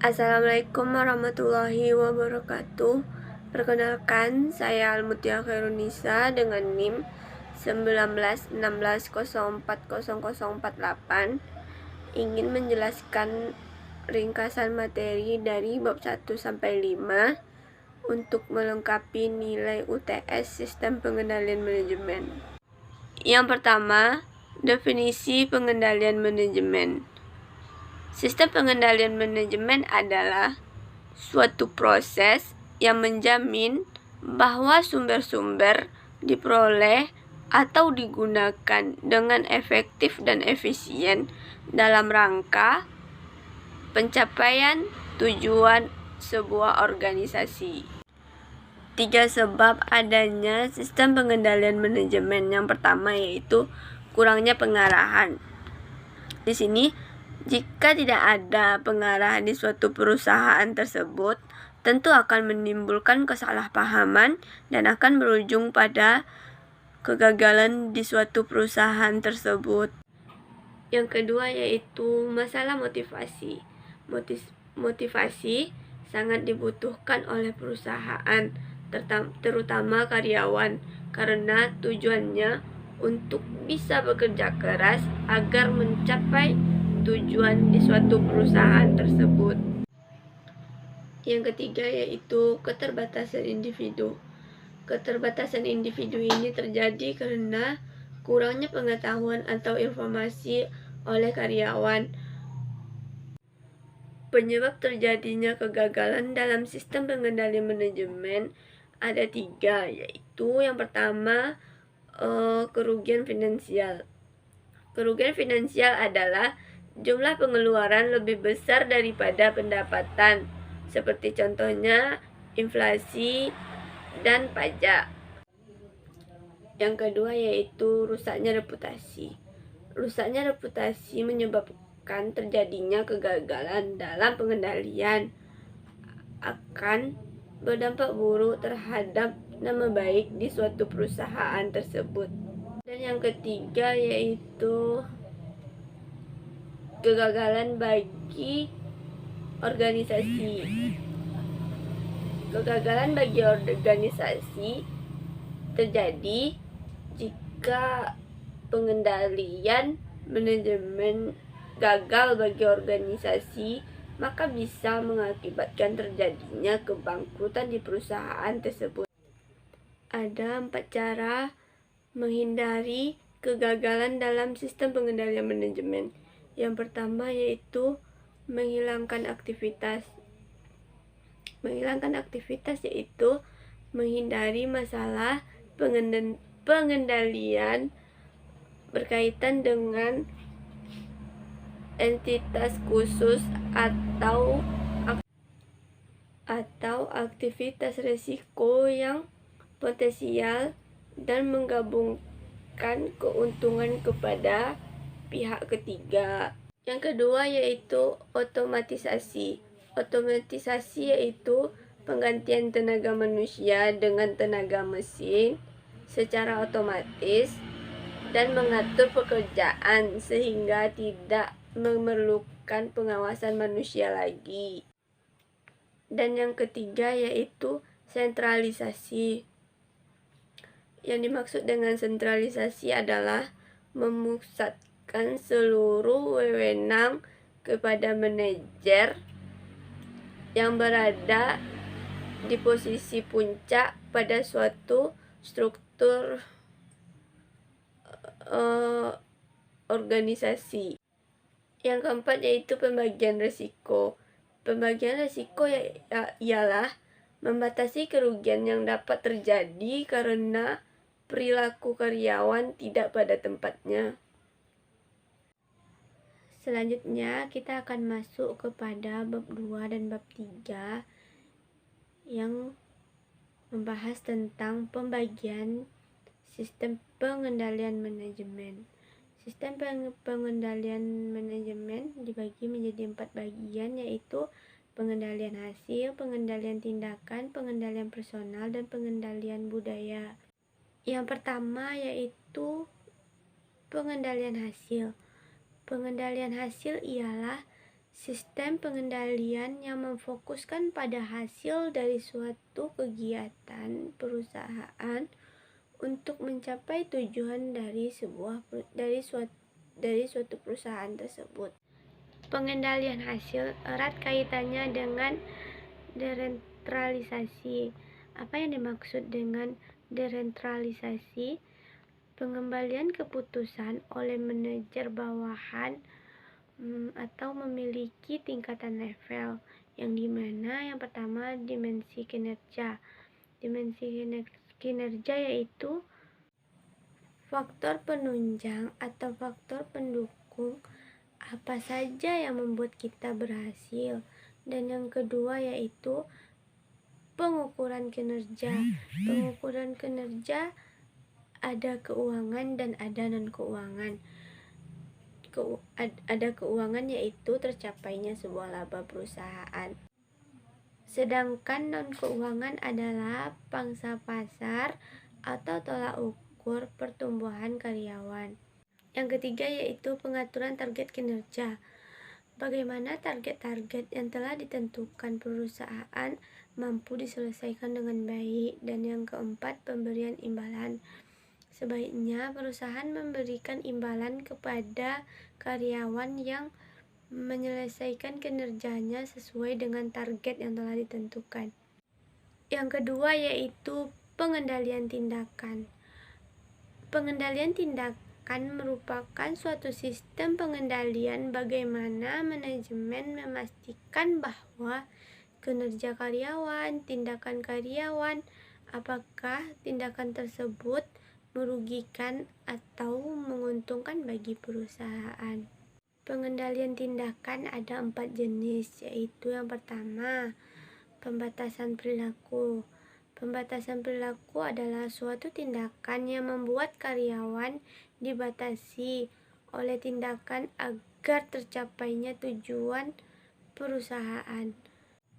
Assalamualaikum warahmatullahi wabarakatuh. Perkenalkan, saya Almutia Khairunisa dengan NIM 1916040048 ingin menjelaskan ringkasan materi dari bab 1 sampai 5 untuk melengkapi nilai UTS Sistem Pengendalian Manajemen. Yang pertama, definisi pengendalian manajemen. Sistem pengendalian manajemen adalah suatu proses yang menjamin bahwa sumber-sumber diperoleh atau digunakan dengan efektif dan efisien dalam rangka pencapaian tujuan sebuah organisasi. 3 sebab adanya sistem pengendalian manajemen. Yang pertama yaitu kurangnya pengarahan. Di sini, jika tidak ada pengarahan di suatu perusahaan tersebut, tentu akan menimbulkan kesalahpahaman dan akan berujung pada kegagalan di suatu perusahaan tersebut. Yang kedua yaitu masalah motivasi. Motivasi sangat dibutuhkan oleh perusahaan, terutama karyawan, karena tujuannya untuk bisa bekerja keras agar mencapai tujuan di suatu perusahaan tersebut. Yang ketiga yaitu keterbatasan individu. Keterbatasan individu ini terjadi karena kurangnya pengetahuan atau informasi oleh karyawan. Penyebab terjadinya kegagalan dalam sistem pengendalian manajemen ada 3, yaitu yang pertama kerugian finansial. Kerugian finansial adalah jumlah pengeluaran lebih besar daripada pendapatan, seperti contohnya inflasi dan pajak. Yang kedua yaitu rusaknya reputasi. Rusaknya reputasi menyebabkan terjadinya kegagalan dalam pengendalian, akan berdampak buruk terhadap nama baik di suatu perusahaan tersebut. Dan yang ketiga yaitu kegagalan bagi organisasi. Kegagalan bagi organisasi terjadi jika pengendalian manajemen gagal bagi organisasi, maka bisa mengakibatkan terjadinya kebangkrutan di perusahaan tersebut. Ada 4 cara menghindari kegagalan dalam sistem pengendalian manajemen. Yang pertama yaitu menghilangkan aktivitas. Menghilangkan aktivitas yaitu menghindari masalah pengendalian berkaitan dengan entitas khusus atau aktivitas risiko yang potensial dan menggabungkan keuntungan kepada pihak ketiga. Yang kedua yaitu otomatisasi. Otomatisasi yaitu penggantian tenaga manusia dengan tenaga mesin secara otomatis dan mengatur pekerjaan sehingga tidak memerlukan pengawasan manusia lagi. Dan yang ketiga yaitu sentralisasi. Yang dimaksud dengan sentralisasi adalah memusatkan seluruh wewenang kepada manajer yang berada di posisi puncak pada suatu struktur organisasi. Yang keempat yaitu pembagian risiko. Pembagian risiko ialah membatasi kerugian yang dapat terjadi karena perilaku karyawan tidak pada tempatnya. Selanjutnya kita akan masuk kepada bab 2 dan bab 3 yang membahas tentang pembagian sistem pengendalian manajemen. Sistem pengendalian manajemen dibagi menjadi 4 bagian, yaitu pengendalian hasil, pengendalian tindakan, pengendalian personal, dan pengendalian budaya. Yang pertama yaitu pengendalian hasil. Pengendalian hasil ialah Sistem pengendalian yang memfokuskan pada hasil dari suatu kegiatan perusahaan untuk mencapai tujuan dari suatu perusahaan tersebut. Pengendalian hasil erat kaitannya dengan desentralisasi. Apa yang dimaksud dengan desentralisasi? Pengembalian keputusan oleh manajer bawahan atau memiliki tingkatan level, yang dimana yang pertama dimensi kinerja. Dimensi kinerja yaitu faktor penunjang atau faktor pendukung apa saja yang membuat kita berhasil. Dan yang kedua yaitu pengukuran kinerja. Pengukuran kinerja ada keuangan dan ada non-keuangan. Ada keuangan yaitu tercapainya sebuah laba perusahaan. Sedangkan non-keuangan adalah pangsa pasar atau tolak ukur pertumbuhan karyawan. Yang ketiga yaitu pengaturan target kinerja. Bagaimana target-target yang telah ditentukan perusahaan mampu diselesaikan dengan baik. Dan yang keempat, pemberian imbalan. Sebaiknya perusahaan memberikan imbalan kepada karyawan yang menyelesaikan kinerjanya sesuai dengan target yang telah ditentukan. Yang kedua yaitu pengendalian tindakan. Pengendalian tindakan merupakan suatu sistem pengendalian bagaimana manajemen memastikan bahwa kinerja karyawan, tindakan karyawan, apakah tindakan tersebut merugikan atau menguntungkan bagi perusahaan. Pengendalian tindakan ada 4 jenis, yaitu yang pertama, pembatasan perilaku. Pembatasan perilaku adalah suatu tindakan yang membuat karyawan dibatasi oleh tindakan agar tercapainya tujuan perusahaan.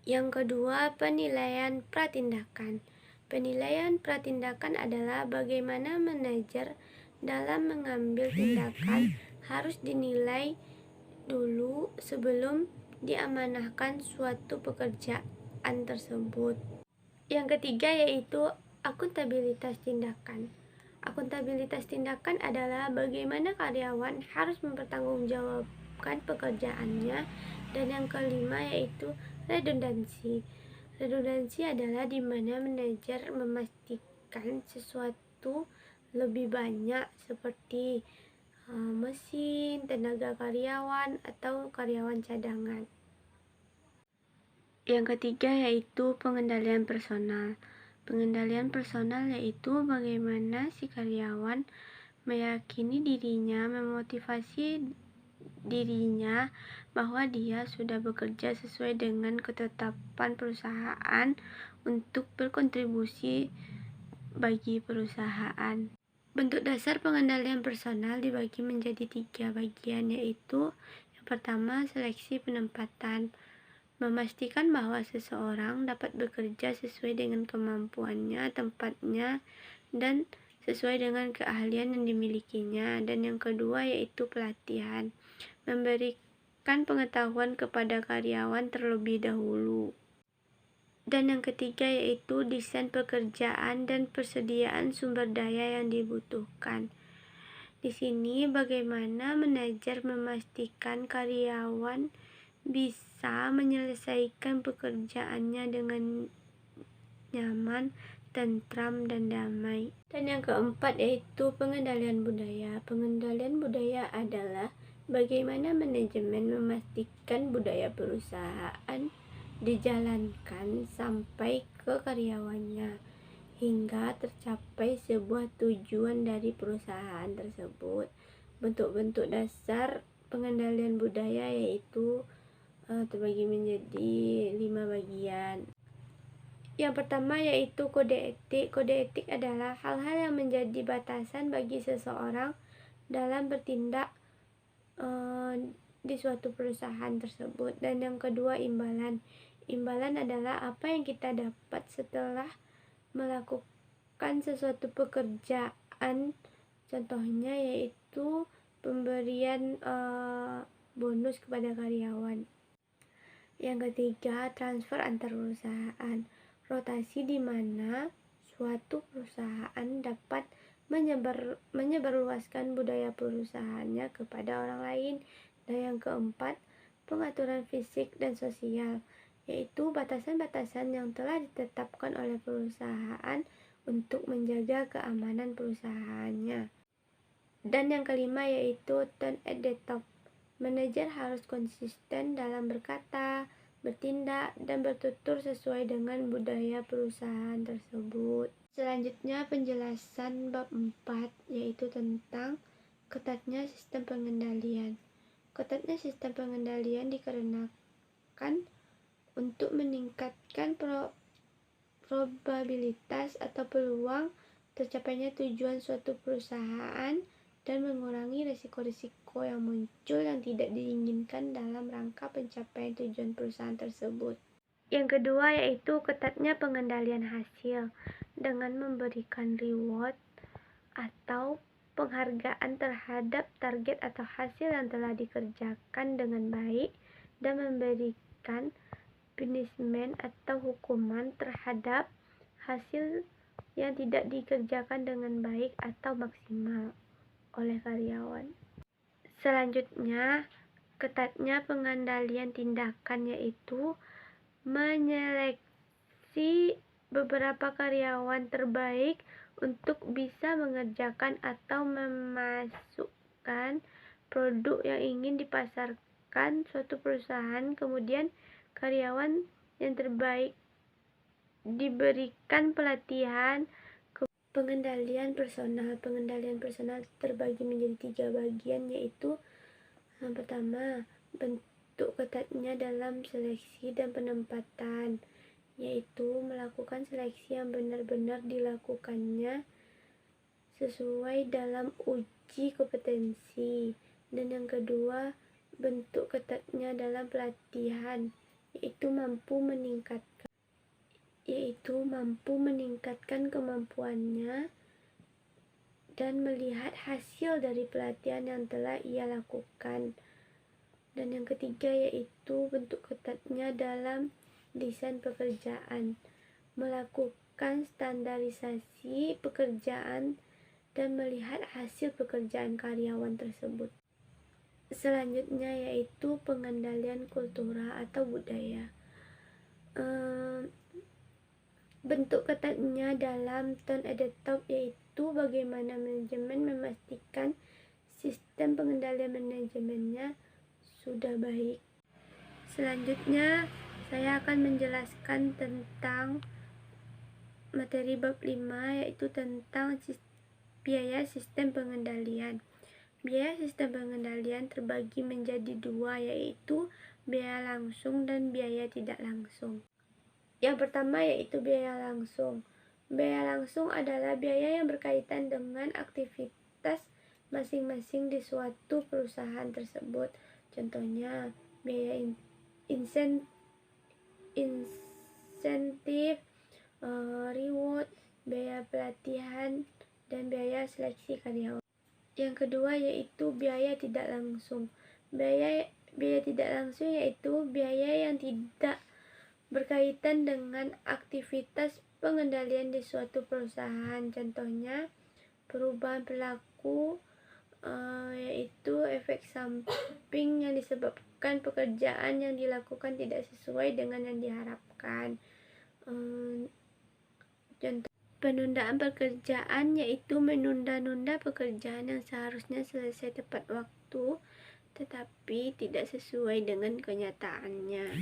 Yang kedua, penilaian pratindakan. Penilaian pratindakan adalah bagaimana manajer dalam mengambil tindakan harus dinilai dulu sebelum diamanahkan suatu pekerjaan tersebut. Yang ketiga yaitu akuntabilitas tindakan. Akuntabilitas tindakan adalah bagaimana karyawan harus mempertanggungjawabkan pekerjaannya. Dan yang kelima yaitu redundansi. Redundansi adalah di mana manajer memastikan sesuatu lebih banyak seperti mesin, tenaga karyawan, atau karyawan cadangan. Yang ketiga yaitu pengendalian personal. Pengendalian personal yaitu bagaimana si karyawan meyakini dirinya, memotivasi dirinya bahwa dia sudah bekerja sesuai dengan ketetapan perusahaan untuk berkontribusi bagi perusahaan. Bentuk dasar pengendalian personal dibagi menjadi 3 bagian, yaitu yang pertama, seleksi penempatan. Memastikan bahwa seseorang dapat bekerja sesuai dengan kemampuannya, tempatnya, dan sesuai dengan keahlian yang dimilikinya. Dan yang kedua yaitu pelatihan. Memberikan pengetahuan kepada karyawan terlebih dahulu. Dan yang ketiga yaitu desain pekerjaan dan persediaan sumber daya yang dibutuhkan. Di sini bagaimana manajer memastikan karyawan bisa menyelesaikan pekerjaannya dengan nyaman, tentram, dan damai. Dan yang keempat yaitu pengendalian budaya. Pengendalian budaya adalah bagaimana manajemen memastikan budaya perusahaan dijalankan sampai ke karyawannya hingga tercapai sebuah tujuan dari perusahaan tersebut. Bentuk-bentuk dasar pengendalian budaya yaitu terbagi menjadi 5 bagian. Yang pertama yaitu kode etik. Kode etik adalah hal-hal yang menjadi batasan bagi seseorang dalam bertindak di suatu perusahaan tersebut. Dan yang kedua imbalan. Imbalan adalah apa yang kita dapat setelah melakukan sesuatu pekerjaan. Contohnya yaitu pemberian bonus kepada karyawan. Yang ketiga, transfer antar perusahaan. Rotasi di mana suatu perusahaan dapat menyebarluaskan budaya perusahaannya kepada orang lain. Dan yang keempat, pengaturan fisik dan sosial, yaitu batasan-batasan yang telah ditetapkan oleh perusahaan untuk menjaga keamanan perusahaannya. Dan yang kelima yaitu tone at the top. Manajer harus konsisten dalam berkata, bertindak, dan bertutur sesuai dengan budaya perusahaan tersebut. Selanjutnya penjelasan bab 4 yaitu tentang ketatnya sistem pengendalian. Ketatnya sistem pengendalian dikarenakan untuk meningkatkan probabilitas atau peluang tercapainya tujuan suatu perusahaan dan mengurangi risiko-risiko yang muncul yang tidak diinginkan dalam rangka pencapaian tujuan perusahaan tersebut. Yang kedua yaitu ketatnya pengendalian hasil dengan memberikan reward atau penghargaan terhadap target atau hasil yang telah dikerjakan dengan baik dan memberikan punishment atau hukuman terhadap hasil yang tidak dikerjakan dengan baik atau maksimal oleh karyawan. Selanjutnya, ketatnya pengendalian tindakan yaitu menyeleksi beberapa karyawan terbaik untuk bisa mengerjakan atau memasukkan produk yang ingin dipasarkan suatu perusahaan. Kemudian karyawan yang terbaik diberikan pelatihan. Pengendalian personal. Pengendalian personal terbagi menjadi 3 bagian, yaitu yang pertama, bentuk ketatnya dalam seleksi dan penempatan, yaitu melakukan seleksi yang benar-benar dilakukannya sesuai dalam uji kompetensi. Dan yang kedua, bentuk ketatnya dalam pelatihan, yaitu mampu meningkatkan kemampuannya dan melihat hasil dari pelatihan yang telah ia lakukan. Dan yang ketiga yaitu bentuk ketatnya dalam desain pekerjaan, melakukan standarisasi pekerjaan dan melihat hasil pekerjaan karyawan tersebut. Selanjutnya yaitu pengendalian kultural atau budaya. Bentuk ketatnya dalam tone at the top yaitu bagaimana manajemen memastikan sistem pengendalian manajemennya sudah baik. Selanjutnya saya akan menjelaskan tentang materi bab 5 yaitu tentang biaya sistem pengendalian. Biaya sistem pengendalian terbagi menjadi 2 yaitu biaya langsung dan biaya tidak langsung. Yang pertama yaitu biaya langsung. Biaya langsung adalah biaya yang berkaitan dengan aktivitas masing-masing di suatu perusahaan tersebut. Contohnya, biaya insentif, reward, biaya pelatihan, dan biaya seleksi karyawan. Yang kedua yaitu biaya tidak langsung. Biaya tidak langsung yaitu biaya yang tidak berkaitan dengan aktivitas pengendalian di suatu perusahaan. Contohnya, perubahan perilaku, yaitu efek samping yang disebabkan pekerjaan yang dilakukan tidak sesuai dengan yang diharapkan. Contoh penundaan pekerjaan yaitu menunda-nunda pekerjaan yang seharusnya selesai tepat waktu tetapi tidak sesuai dengan kenyataannya.